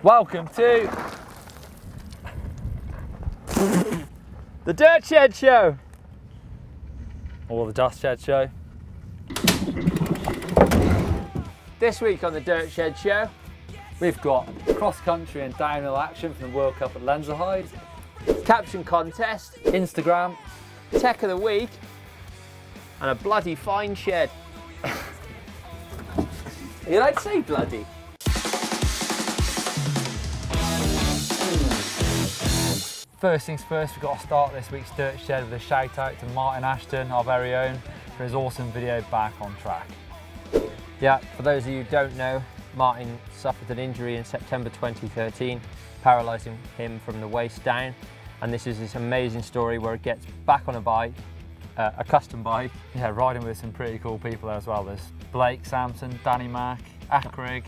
Welcome to the Dirt Shed Show, or the Dust Shed Show. This week on the Dirt Shed Show, we've got cross-country and downhill action from the World Cup at Lenzerheide, Caption Contest, Instagram, Tech of the Week, and a bloody fine shed. Are you allowed to say bloody? First things first, we've got to start this week's Dirt Shed with a shout out to Martin Ashton, our very own, for his awesome video Back on Track. Yeah, for those of you who don't know, Martin suffered an injury in September 2013, paralysing him from the waist down. And this is this amazing story where he gets back on a bike, a custom bike. Yeah, riding with some pretty cool people as well. There's Blake, Samson, Danny Mac, Akrig.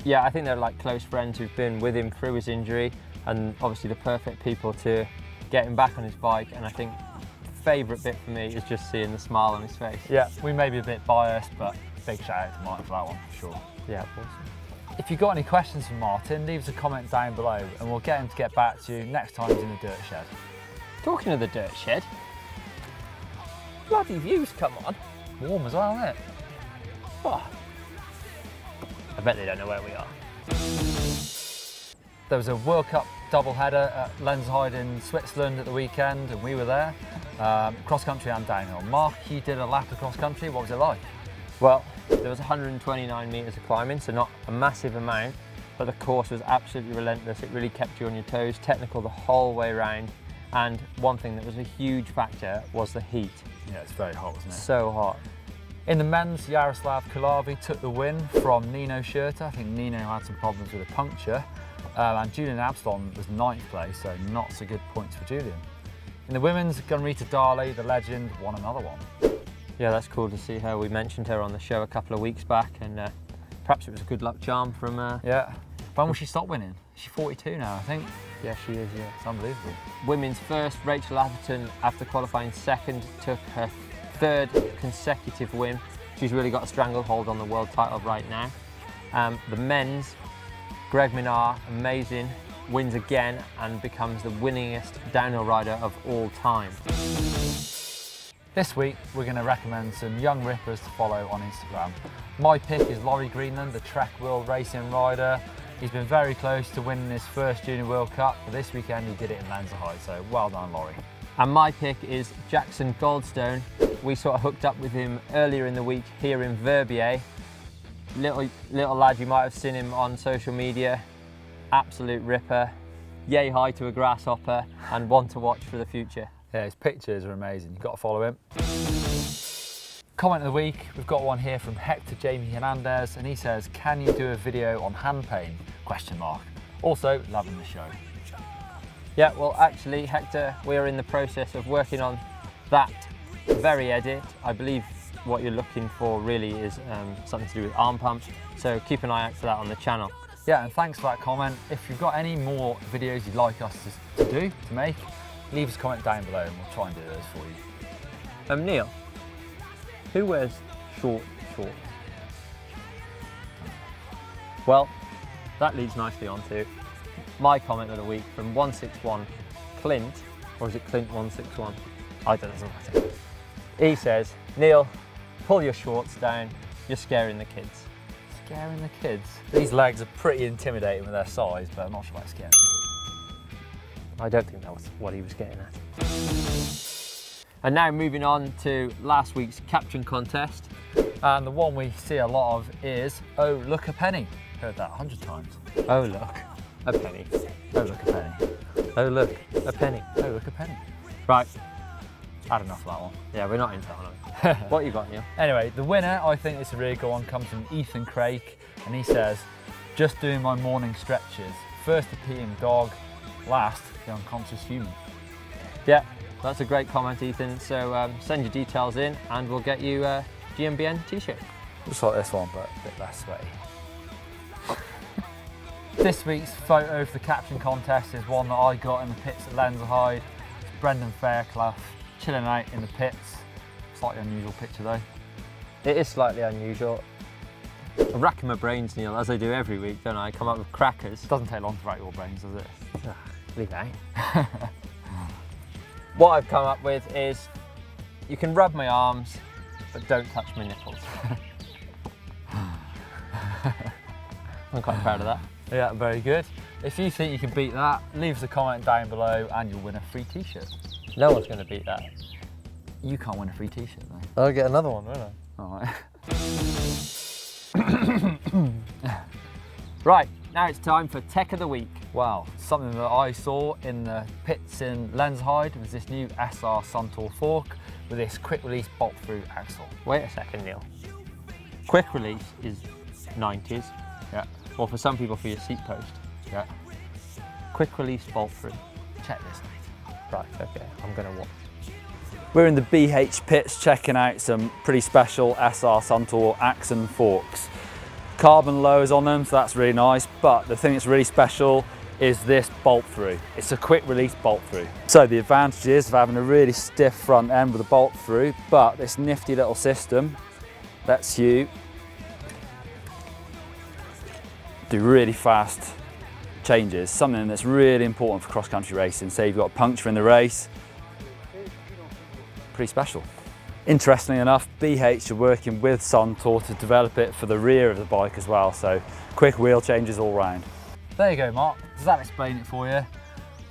Yeah, I think they're like close friends who've been with him through his injury, and obviously the perfect people to get him back on his bike. And I think the favourite bit for me is just seeing the smile on his face. Yeah, we may be a bit biased, but big shout out to Martin for that one, for sure. Yeah, awesome. If you've got any questions for Martin, leave us a comment down below and we'll get him to get back to you next time he's in the Dirt Shed. Talking of the Dirt Shed, bloody views, come on. Warm as well, isn't it? Oh. I bet they don't know where we are. There was a World Cup double-header at Lenzerheide in Switzerland at the weekend, and we were there, cross-country and downhill. Marc, you did a lap of cross-country, what was it like? Well, there was 129 metres of climbing, so not a massive amount, but the course was absolutely relentless. It really kept you on your toes, technical the whole way around, and one thing that was a huge factor was the heat. Yeah, it's very hot, isn't it? So hot. In the men's, Jaroslav Kulhavy took the win from Nino Schurter. I think Nino had some problems with a puncture. And Julian Abston was 9th place, so not so good points for Julian. In the women's, Rita Dahle, the legend, won another one. Yeah, that's cool to see her. We mentioned her on the show a couple of weeks back, and perhaps it was a good luck charm from... Yeah. When will she stop winning? She's 42 now, I think. Yeah, she is, yeah. It's unbelievable. Women's first, Atherton, after qualifying second, took her 3rd consecutive win. She's really got a stranglehold on the world title right now. The men's, Minaar, amazing, wins again and becomes the winningest downhill rider of all time. This week we're going to recommend some young rippers to follow on Instagram. My pick is Laurie Greenland, the Trek Wheel racing rider. He's been very close to winning his first Junior World Cup, but this weekend he did it in Lenzerheide, so well done Laurie. And my pick is Jackson Goldstone. We sort of hooked up with him earlier in the week here in Verbier. Little lad, you might have seen him on social media. Absolute ripper, yay high to a grasshopper, and one to watch for the future. Yeah, his pictures are amazing. You've got to follow him. Comment of the week, we've got one here from Hector Jamie Hernandez, and he says, can you do a video on hand pain? ? Also, loving the show. Yeah, well actually, Hector, we're in the process of working on that very edit. I believe what you're looking for really is something to do with arm pumps, so keep an eye out for that on the channel. Yeah, and thanks for that comment. If you've got any more videos you'd like us to make, leave us a comment down below and we'll try and do those for you. Neil, who wears shorts? Well, that leads nicely on to my comment of the week from 161 Clint, or is it Clint 161? I don't know. He says, Neil, pull your shorts down, you're scaring the kids. Scaring the kids? These legs are pretty intimidating with their size, but I'm not sure about scaring the kids. I don't think that was what he was getting at. And now moving on to last week's Caption Contest. And the one we see a lot of is, oh look a penny. Heard that 100 times. Oh look, a penny. Oh look a penny. Oh look, a penny. Oh look a penny. Right. Had enough of that one. Yeah, we're not into that one. What you got, Neil? Anyway, the winner, I think it's a really good one, comes from Ethan Craig, and he says, just doing my morning stretches. First the peeing dog, last the unconscious human. Yeah, that's a great comment, Ethan. So send your details in and we'll get you a GMBN t-shirt. Just like this one, but a bit less sweaty. This week's photo for the Caption Contest is one that I got in the pits at Lenzerheide. It's Brendan Fairclough chilling out in the pits. Slightly unusual picture though. It is slightly unusual. I rack my brains, Neil, as I do every week, don't I? I come up with crackers. It doesn't take long to rack your brains, does it? Leave it out. What I've come up with is, you can rub my arms, but don't touch my nipples. I'm quite proud of that. Yeah, very good. If you think you can beat that, leave us a comment down below and you'll win a free t-shirt. No one's going to beat that. You can't win a free t-shirt though. I'll get another one, won't I? Alright. Right, now it's time for Tech of the Week. Wow, something that I saw in the pits in Lenzerheide was this new SR SunTour fork with this quick release bolt through axle. Wait a second, Neil. Quick release is 90s. Yeah. Or for some people for your seat post. Yeah. Quick release bolt through. Check this out. Right, okay, I'm gonna watch. We're in the BH pits checking out some pretty special SR SunTour Axon forks. Carbon lowers on them, so that's really nice, but the thing that's really special is this bolt through. It's a quick release bolt through. So the advantages of having a really stiff front end with a bolt through, but this nifty little system lets you do really fast changes, something that's really important for cross-country racing. Say you've got a puncture in the race, pretty special. Interestingly enough, BH are working with SunTour to develop it for the rear of the bike as well, so quick wheel changes all round. There you go, Mark. Does that explain it for you?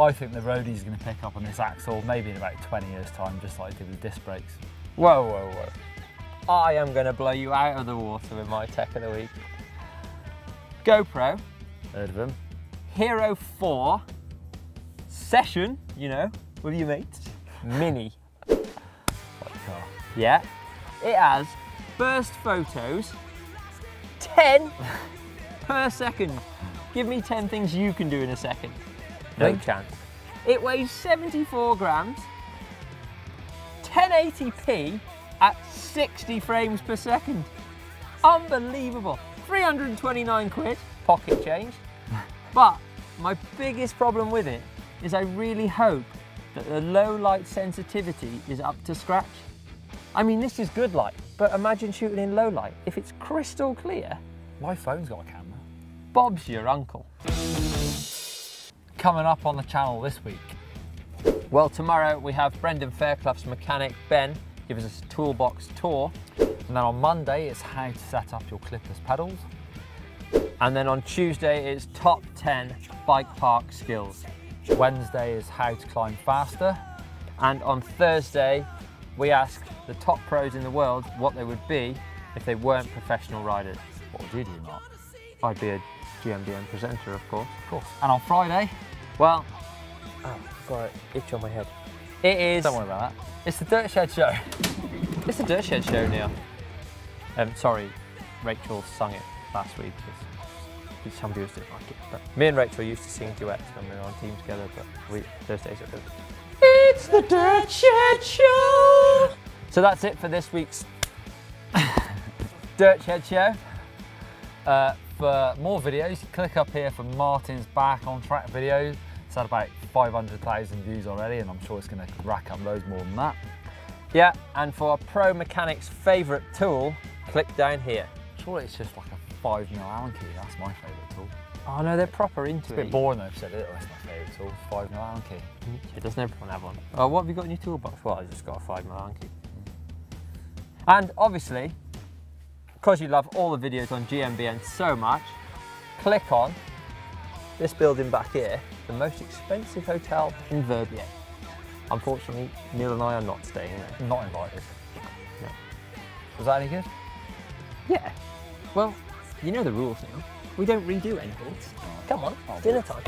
I think the roadies are going to pick up on this axle maybe in about 20 years time, just like they did with disc brakes. Whoa, whoa, whoa. I am going to blow you out of the water with my Tech of the Week. GoPro. Heard of them? Hero 4 Session, you know, with your mates. Mini. Like a car. Yeah. It has burst photos, 10 per second. Give me 10 things you can do in a second. No chance. It weighs 74 grams, 1080p at 60 frames per second. Unbelievable. 329 quid, pocket change. But my biggest problem with it is I really hope that the low light sensitivity is up to scratch. I mean, this is good light, but imagine shooting in low light. If it's crystal clear, My phone's got a camera. Bob's your uncle. Coming up on the channel this week. Well, tomorrow we have Brendan Fairclough's mechanic, Ben, give us a toolbox tour. And then on Monday, it's how to set up your clipless pedals. And then on Tuesday, it's top 10 bike park skills. Wednesday is how to climb faster. And on Thursday, we ask the top pros in the world what they would be if they weren't professional riders. What would you do, Mark? I'd be a GMBN presenter, of course. Of course. And on Friday? Well, oh, I've got an itch on my head. It is... Don't worry about that. It's the Dirt Shed Show. It's the Dirt Shed Show, Neil. Sorry, Rachel sung it last week. Some viewers didn't like it. But me and Rachel used to sing duets when we were on team together, but Thursdays are good. It's the Dirt Shed Show! So that's it for this week's Dirt Shed Show. For more videos, click up here for Martin's back on track video. It's had about 500,000 views already, and I'm sure it's going to rack up loads more than that. Yeah, and for a pro mechanic's favourite tool, click down here. Surely it's just like a 5mm Allen key. That's my favourite tool. Oh no, they're proper into It's a it. bit boring though if I said it. That's my favourite tool. 5mm Allen key. Yeah, doesn't everyone have one? Oh, what have you got in your toolbox? Well, I just got a 5mm Allen key. And obviously, because you love all the videos on GMBN so much, click on this building back here, the most expensive hotel in Verbier. Unfortunately, Neil and I are not staying there. Not invited. No. Was that any good? Yeah. Well, you know the rules now. We don't redo anything. Come on, dinner time.